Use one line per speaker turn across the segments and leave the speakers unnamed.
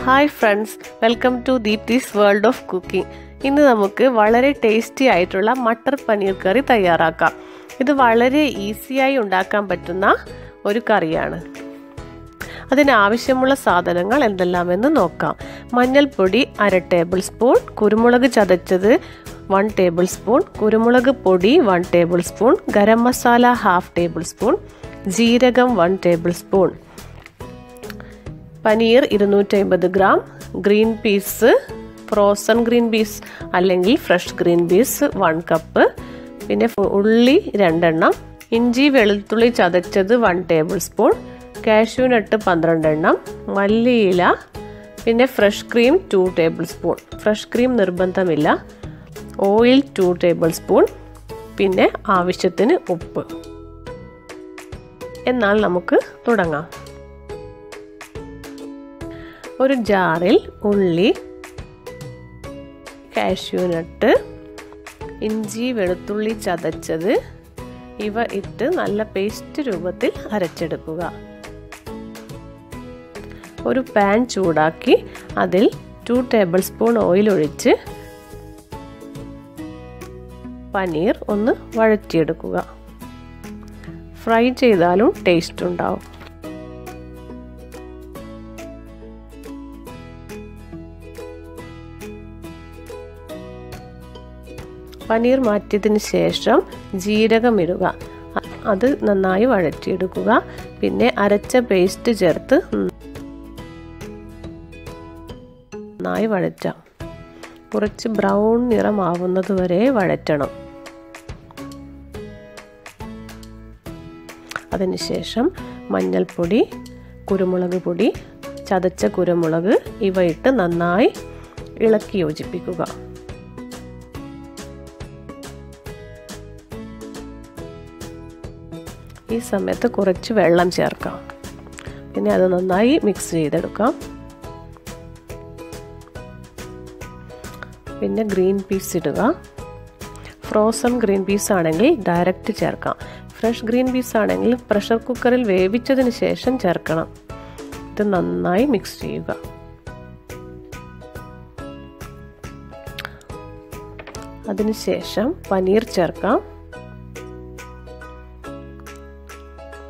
Hi friends, welcome to Deepthi's World of Cooking. ഇന്ന് നമുക്ക് വളരെ ടേസ്റ്റി ആയിട്ടുള്ള മട്ടർ പനീർ കറി തയ്യാറാക്കാം. ഇത് വളരെ ഈസിയായി ഉണ്ടാക്കാൻ പറ്റുന്ന ഒരു കറിയാണ്. അതിനാവശ്യമുള്ള സാധനങ്ങൾ എന്തെല്ലാമെന്ന് നോക്കാം. മഞ്ഞൾപ്പൊടി 1/2 ടേബിൾ സ്പൂൺ, കുരുമുളക് ചതച്ചത് 1 ടേബിൾ സ്പൂൺ, കുരുമുളക് പൊടി 1 table spoon, garam masala 1/2 table spoon, ജീരകം 1 table spoon, paneer 250 gram, green peas, frozen green peas അല്ലെങ്കിൽ ഫ്രഷ് ഗ്രീൻ പീസ് 1 കപ്പ്, പിന്നെ ഉള്ളി 2 എണ്ണം, ഇഞ്ചി വെളുത്തുള്ളി ചതച്ചത് 1 ടേബിൾ സ്പൂൺ, കാഷ്യൂ നട്ട് 12 എണ്ണം, മല്ലിയില, പിന്നെ fresh cream 2 table spoon. Fresh cream നിർബന്ധമില്ല. ഓയിൽ 2 ടേബിൾ സ്പൂൺ, പിന്നെ ആവശ്യത്തിന് ഉപ്പ്. എന്നാൽ നമുക്ക് തുടങ്ങാം. ഒരു ജാറിൽ ഉള്ളി, കാഷ്യൂ നട്ട്, ഇഞ്ചി വെളുത്തുള്ളി ചതച്ചത് ഇവ ഇട്ട് നല്ല പേസ്റ്റ് രൂപത്തിൽ അരച്ചെടുക്കുക. ഒരു പാൻ ചൂടാക്കി അതിൽ 2 ടേബിൾ സ്പൂൺ ഓയിൽ ഒഴിച്ച് പനീർ ഒന്ന് വഴറ്റിയെടുക്കുക. ഫ്രൈ ചെയ്താലും ടേസ്റ്റ് ഉണ്ടാവും. പനീർ മാറ്റിയതിന് ശേഷം ജീരകം ഇടുക. അത് നന്നായി വഴറ്റിയെടുക്കുക. പിന്നെ അരച്ച പേസ്റ്റ് ചേർത്ത് നന്നായി വഴറ്റാം. കുറച്ച് ബ്രൗൺ നിറമാവുന്നത് വരെ വഴറ്റണം. അതിനുശേഷം മഞ്ഞൾപ്പൊടി, കുരുമുളക് പൊടി, ചതച്ച കുരുമുളക് ഇവ ഇട്ട് നന്നായി ഇളക്കി യോജിപ്പിക്കുക. ഈ സമയത്ത് കുറച്ച് വെള്ളം ചേർക്കാം. പിന്നെ അത് നന്നായി മിക്സ് ചെയ്തെടുക്കാം. പിന്നെ ഗ്രീൻ പീസ് ഇടുക. ഫ്രോസൺ ഗ്രീൻ പീസ് ആണെങ്കിൽ ഡയറക്റ്റ് ചേർക്കാം. ഫ്രഷ് ഗ്രീൻ പീസ് ആണെങ്കിൽ പ്രഷർ കുക്കറിൽ വേവിച്ചതിന് ശേഷം ചേർക്കണം. ഇത് നന്നായി മിക്സ് ചെയ്യുക. അതിനുശേഷം പനീർ ചേർക്കാം.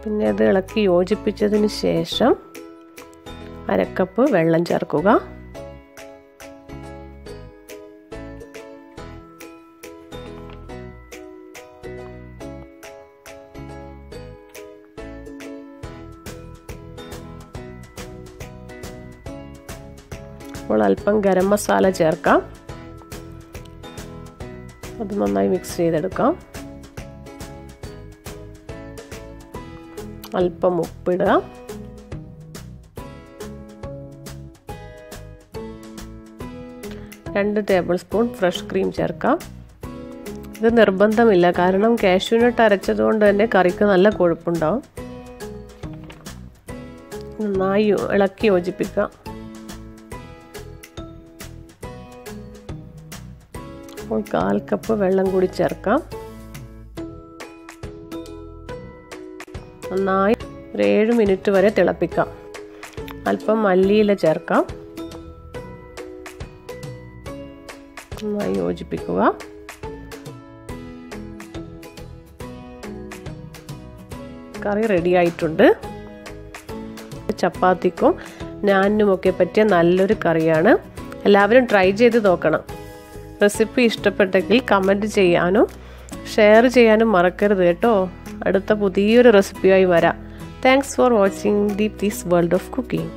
പിന്നെ അത് ഇളക്കി യോജിപ്പിച്ചതിന് ശേഷം 1/2 കപ്പ് വെള്ളം ചേർക്കുക. അപ്പോൾ അല്പം ഗരം മസാല ചേർക്കാം. അത് നന്നായി മിക്സ് ചെയ്തെടുക്കാം. അല്പം ഉപ്പിടുക. രണ്ട് ടേബിൾ സ്പൂൺ ഫ്രഷ് ക്രീം ചേർക്കാം. ഇത് നിർബന്ധമില്ല, കാരണം കാഷ്യൂ നട്ട് അരച്ചതുകൊണ്ട് തന്നെ കറിക്ക് നല്ല കൊഴുപ്പുണ്ടാവും. നന്നായി ഇളക്കി യോജിപ്പിക്കാം. അപ്പോൾ 1/4 കപ്പ് വെള്ളം കൂടി ചേർക്കാം. നന്നായി ഒരു 7 മിനിറ്റ് വരെ തിളപ്പിക്കാം. അല്പം മല്ലിയില ചേർക്കാം. നന്നായി യോജിപ്പിക്കുക. കറി റെഡി ആയിട്ടുണ്ട്. ചപ്പാത്തിക്കും നാനിനുമൊക്കെ പറ്റിയ നല്ലൊരു കറിയാണ്. എല്ലാവരും ട്രൈ ചെയ്ത് നോക്കണം. റെസിപ്പി ഇഷ്ടപ്പെട്ടെങ്കിൽ കമൻറ്റ് ചെയ്യാനും ഷെയർ ചെയ്യാനും മറക്കരുത് കേട്ടോ. അടുത്ത പുതിയൊരു റെസിപ്പിയായി വരാം. Thanks for watching Deepthi's world of cooking.